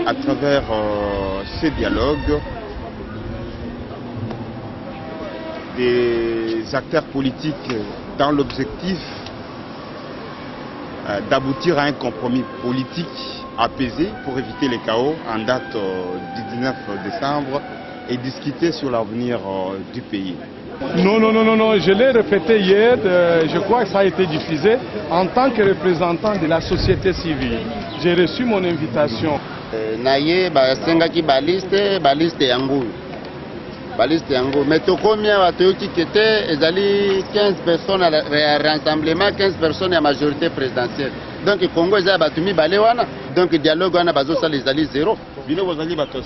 à travers ces dialogues, des acteurs politiques dans l'objectif d'aboutir à un compromis politique apaisé pour éviter les chaos en date du 19 décembre et discuter sur l'avenir du pays. Non, je l'ai répété hier, je crois que ça a été diffusé. En tant que représentant de la société civile, j'ai reçu mon invitation. Naye basengaki baliste yango. Baliste yango. Mais combien batoyoki kete ezali 15 personnes à rassemblement, 15 personnes à majorité présidentielle. Donc Congo eza batumi balewana. Donc dialogue wana bazo sala ezali zéro. Bino bozali batos.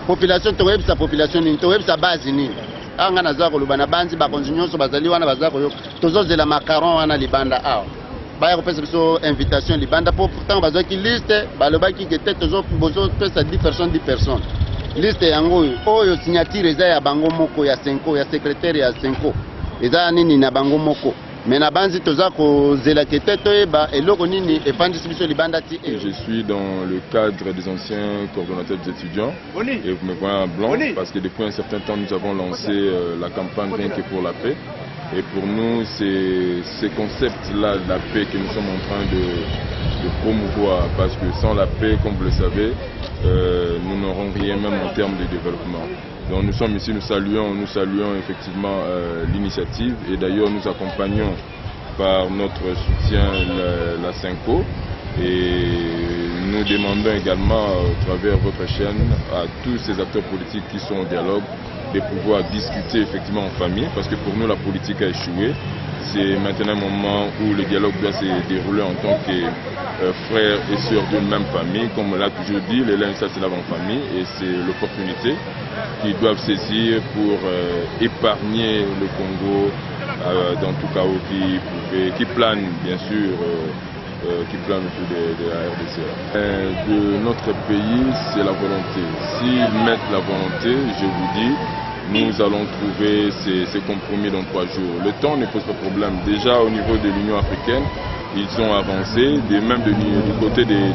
Population toyeb sa population ni toyeb sa base ni. Anga naza koluba na banzi bakonzi nyonso bazali wana baza koyo. Tozozela macaron wana libanda awa. Baya kopesa biso invitation libanda pourtant bazaki liste balobaki kete tozo bozo pesa 10 personnes. Liste yango oyo signature eza ya bango moko ya Senko ya secrétaire ya Senko eza nini na bango moko mais na banzi toza ko zela kete toyeba eloko nini efandisi biso libanda ti. Je suis dans le cadre des anciens coordonnateurs des étudiants et vous me voyez en blanc parce que depuis un certain temps nous avons lancé la campagne Rien que pour la paix et pour nous c'est ce concept-là de la paix que nous sommes en train de promouvoir parce que sans la paix, comme vous le savez, nous n'aurons rien même en termes de développement. Donc nous sommes ici, nous saluons effectivement l'initiative et d'ailleurs nous accompagnons par notre soutien la Senko et nous demandons également à travers votre chaîne à tous ces acteurs politiques qui sont au dialogue de pouvoir discuter effectivement en famille parce que pour nous la politique a échoué. C'est maintenant un moment où le dialogue doit se dérouler en tant que frères et sœurs d'une même famille. Comme on l'a toujours dit, les liens ça se lavent en famille et c'est l'opportunité qu'ils doivent saisir pour épargner le Congo dans tout chaos qui plane bien sûr, qui plane autour de la RDC. De notre pays, c'est la volonté. S'ils mettent la volonté, je vous dis, nous allons trouver ces compromis dans 3 jours. Le temps ne pose pas de problème. Déjà au niveau de l'Union africaine, ils ont avancé, même du côté des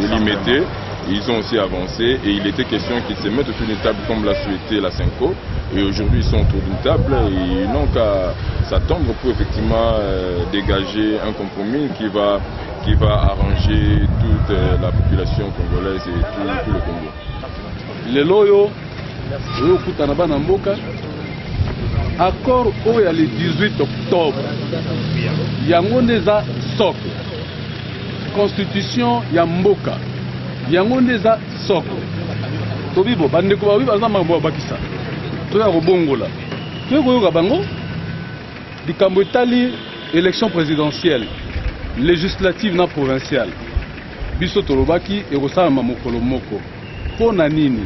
limités, ils ont aussi avancé et il était question qu'ils se mettent autour d'une table comme l'a souhaité la Senko. Et aujourd'hui ils sont autour d'une table et ils n'ont qu'à s'attendre pour effectivement dégager un compromis qui va arranger toute la population congolaise et tout le Congo. Les loyaux okutana bana mboka accord oyo le 18 octobre yango neza socle constitution ya mboka yango neza socle tobibo bandeko bawi baza mambo bakisa to ya kobongola to koyoka bango likambo etali élection présidentielle législative na provinciale biso tolobaki ekosalama mokolo moko mpo na nini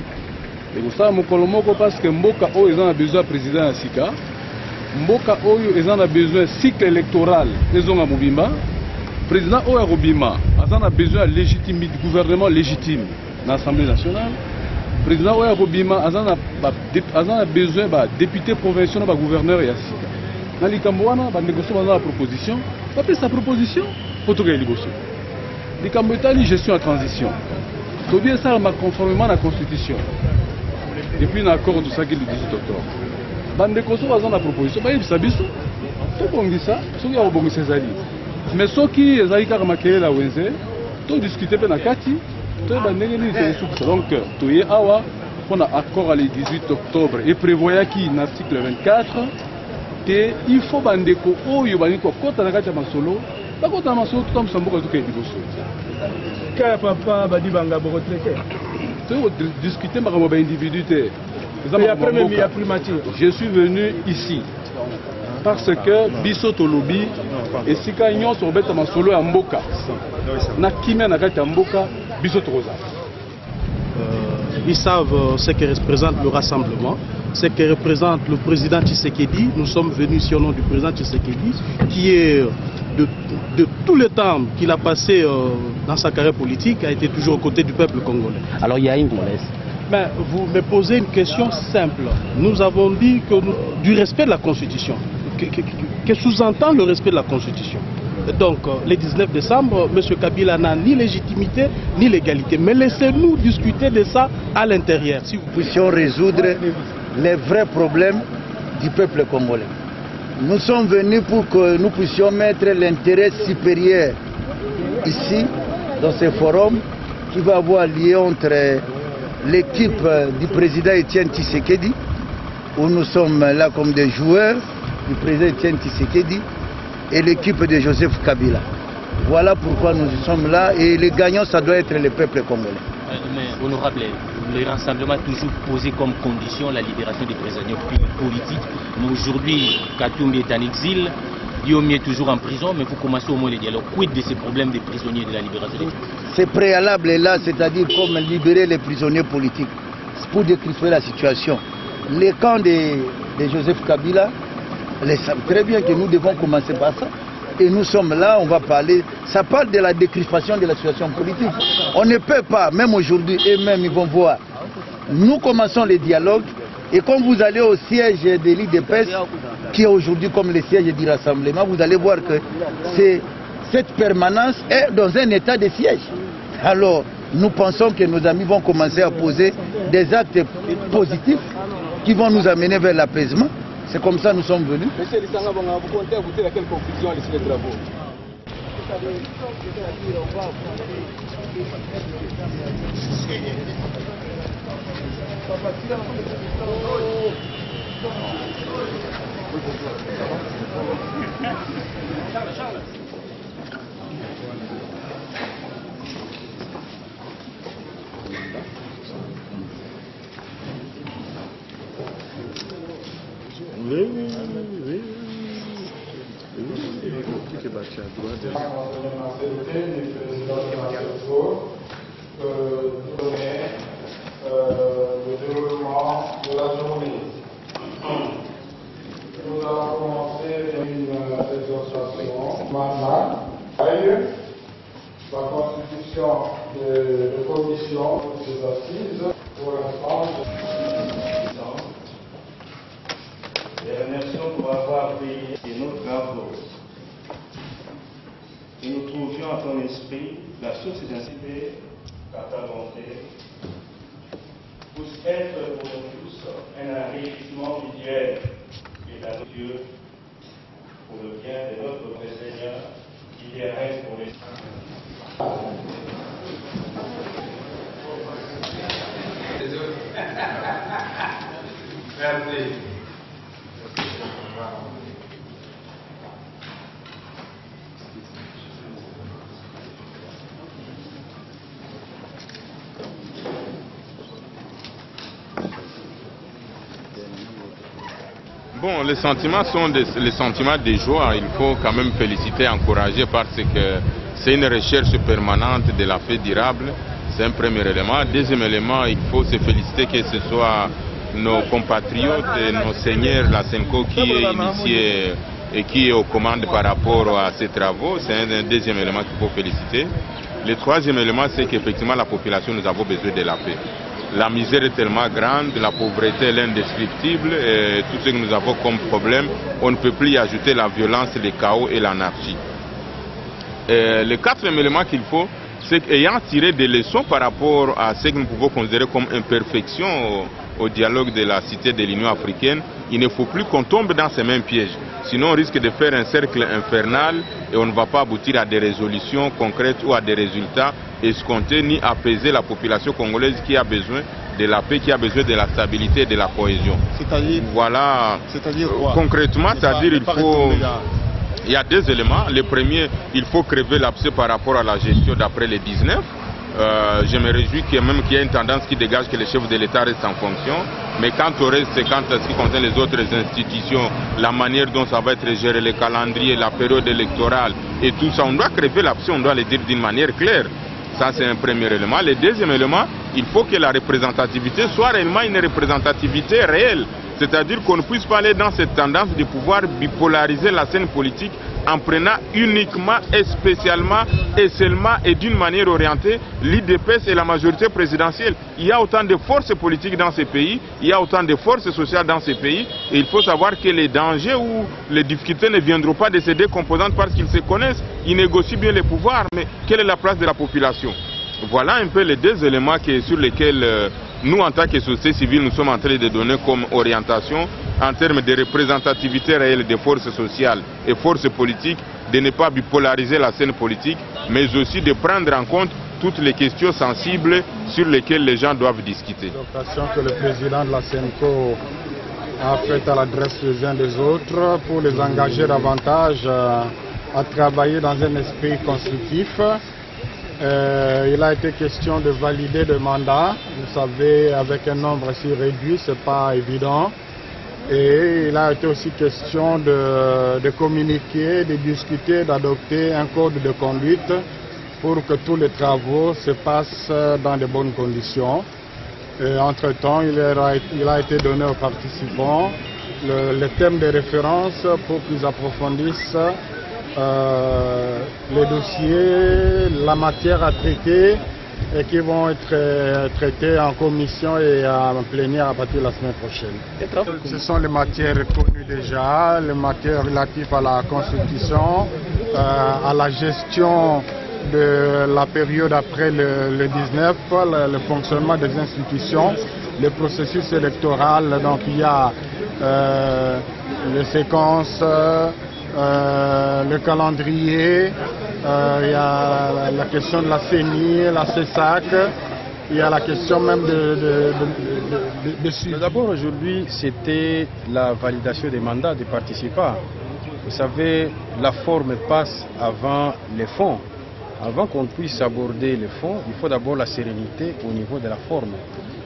ekosala mokolo moko parce que mboka oyo eza na besoin président ya sika mboka oyo eza na besoin cycle électoral ezonga mobimba président oyo akobima aza na besoin légitime gouvernement légitime na assemblée nationale président oyo akobima aza na besoin député provincial na gouverneur ya sika na likambo wana bandeko so baza na proposition bapesa proposition po tokende liboso likambo etali gestion ya transition tobi esalama conformément na constitution. Depuis l'accord de ça qui est le 18 octobre. Bandeko so baza na proposition bayebisa biso to bongisa soki ya kobongisa ezali mais soki ezali kaka makelela wenze to discuter pe na kati to bandenge nini toesukisa donc toye awa mpona accord le 18 octobre et prévoyaki na article 24 te il faut bandeko oyo balingi kokota na kati ya masolo bakota na masolo totambusa mboka tokende liboso kaya papa badi banga bokotreke discuter makambo ba individualité. Je suis venu ici parce que biso tolobi et sika nyonso obeta masolo ya mboka na kimia na kati ya mboka biso toza. Ils savent ce que représente le rassemblement, ce que représente le président Tshisekedi. Nous sommes venus ici au nom du président Tshisekedi qui est de tout le temps qu'il a passé dans sa carrière politique, a été toujours aux côtés du peuple congolais. Alors il y a une promesse. Mais vous me posez une question simple. Nous avons dit que du respect de la Constitution. Que sous-entend le respect de la Constitution? donc le 19 décembre, M. Kabila n'a ni légitimité ni légalité. Mais laissez-nous discuter de ça à l'intérieur. Si vous puissions résoudre les vrais problèmes du peuple congolais. Nous sommes venus pour que nous puissions mettre l'intérêt supérieur ici, dans ce forum, qui va avoir lieu entre l'équipe du président Etienne Tshisekedi, où nous sommes là comme des joueurs du président Etienne Tshisekedi, et l'équipe de Joseph Kabila. Voilà pourquoi nous sommes là, et les gagnants, ça doit être le peuple congolais. Mais honorable, le rassemblement a toujours posé comme condition la libération des prisonniers politiques. Mais aujourd'hui, Katumbi est en exil, Diomi est toujours en prison, mais il faut commencer au moins le dialogue. Quid de ces problèmes des prisonniers et de la libération des prisonniers? C'est préalable là, c'est-à-dire comme libérer les prisonniers politiques, pour décrypter la situation. Les camps de Joseph Kabila, ils savent très bien que nous devons commencer par ça. Et nous sommes là, on va parler, ça parle de la décrispation de la situation politique. On ne peut pas, même aujourd'hui, eux-mêmes ils vont voir. Nous commençons les dialogues, et quand vous allez au siège de l'IDPS, qui est aujourd'hui comme le siège du rassemblement, vous allez voir que cette permanence est dans un état de siège. Alors, nous pensons que nos amis vont commencer à poser des actes positifs qui vont nous amener vers l'apaisement. C'est comme ça que nous sommes venus. Monsieur Lissanga, vous comptez aboutir à quelle conclusion à l'issue des travaux? Le déroulement de la journée. Nous allons commencer une exhortation matinale. La constitution de commission des assises pour l'instant. Les remercions pour avoir payé notre grande cause. Et nous trouvions à ton esprit la source d'inciter à ta volonté, puisse être pour nous tous un enrichissement visuel et d'un Dieu pour le bien de notre vrai Seigneur qui y reste pour les Merci. Bon, les sentiments sont les sentiments de joie. Il faut quand même féliciter, encourager parce que c'est une recherche permanente de la paix durable. C'est un premier élément. Deuxième élément, il faut se féliciter que ce soit nos compatriotes et nos seigneurs, la SENCO, qui est initié et qui est aux commandes par rapport à ces travaux. C'est un deuxième élément qu'il faut féliciter. Le troisième élément, c'est qu'effectivement la population, nous avons besoin de la paix. La misère est tellement grande, la pauvreté est indescriptible, et tout ce que nous avons comme problème, on ne peut plus y ajouter la violence, le chaos et l'anarchie. Le quatrième élément qu'il faut, c'est qu'ayant tiré des leçons par rapport à ce que nous pouvons considérer comme imperfection au dialogue de la cité de l'Union africaine, il ne faut plus qu'on tombe dans ces mêmes pièges. Sinon on risque de faire un cercle infernal et on ne va pas aboutir à des résolutions concrètes ou à des résultats escomptés, ni apaiser la population congolaise qui a besoin de la paix, qui a besoin de la stabilité et de la cohésion. C'est-à-dire, voilà. C'est-à-dire quoi? Concrètement, c'est-à-dire il y a deux éléments. Le premier, il faut crever l'abcès par rapport à la gestion d'après les 19. Je me réjouis qu'il y a une tendance qui dégage que les chefs de l'État restent en fonction. Mais quant au reste, c'est quant à ce qui concerne les autres institutions, la manière dont ça va être géré, le calendrier, la période électorale et tout ça, on doit crever l'abcès, on doit le dire d'une manière claire. Ça, c'est un premier élément. Le deuxième élément, il faut que la représentativité soit réellement une représentativité réelle. C'est-à-dire qu'on ne puisse pas aller dans cette tendance de pouvoir bipolariser la scène politique en prenant uniquement et spécialement et seulement et d'une manière orientée l'IDPS et la majorité présidentielle. Il y a autant de forces politiques dans ces pays, il y a autant de forces sociales dans ces pays, et il faut savoir que les dangers ou les difficultés ne viendront pas de ces deux composantes parce qu'ils se connaissent, ils négocient bien les pouvoirs, mais quelle est la place de la population? Voilà un peu les deux éléments sur lesquels nous, en tant que société civile, nous sommes en train de donner comme orientation en termes de représentativité réelle des forces sociales et forces politiques, de ne pas bipolariser la scène politique, mais aussi de prendre en compte toutes les questions sensibles sur lesquelles les gens doivent discuter. L'occasion que le président de la SENCO a faite à l'adresse des uns des autres pour les engager davantage à travailler dans un esprit constructif. Il a été question de valider le mandat. Vous savez, avec un nombre si réduit, ce n'est pas évident. Et il a été aussi question de communiquer, de discuter, d'adopter un code de conduite pour que tous les travaux se passent dans de bonnes conditions. Entre-temps, il a été donné aux participants le thème de référence pour qu'ils approfondissent les dossiers, la matière à traiter et qui vont être traités en commission et en plénière à partir de la semaine prochaine. Ce sont les matières connues déjà, les matières relatives à la constitution, à la gestion de la période après le 19, le fonctionnement des institutions, le processus électoral. Donc il y a les séquences, le calendrier, il y a la question de la CENI, la CESAC, il y a la question même de suivi. D'abord aujourd'hui c'était la validation des mandats des participants. Vous savez, la forme passe avant les fonds. Avant qu'on puisse aborder les fonds, il faut d'abord la sérénité au niveau de la forme.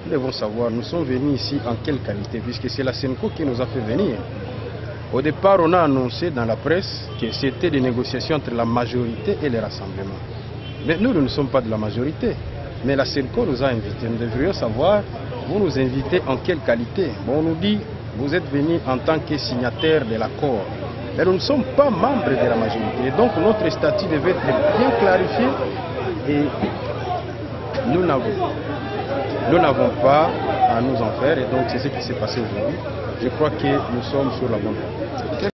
Nous devons savoir, nous sommes venus ici en quelle qualité, puisque c'est la SENCO qui nous a fait venir. Au départ, on a annoncé dans la presse que c'était des négociations entre la majorité et les rassemblements. Mais nous ne sommes pas de la majorité. Mais la SENCO nous a invités. Nous devrions savoir, vous nous invitez en quelle qualité? Bon, on nous dit, vous êtes venus en tant que signataire de l'accord. Mais nous ne sommes pas membres de la majorité. Et donc notre statut devait être bien clarifié. Et nous n'avons pas à nous en faire. Et donc c'est ce qui s'est passé aujourd'hui. Je crois que nous sommes sur la bonne voie.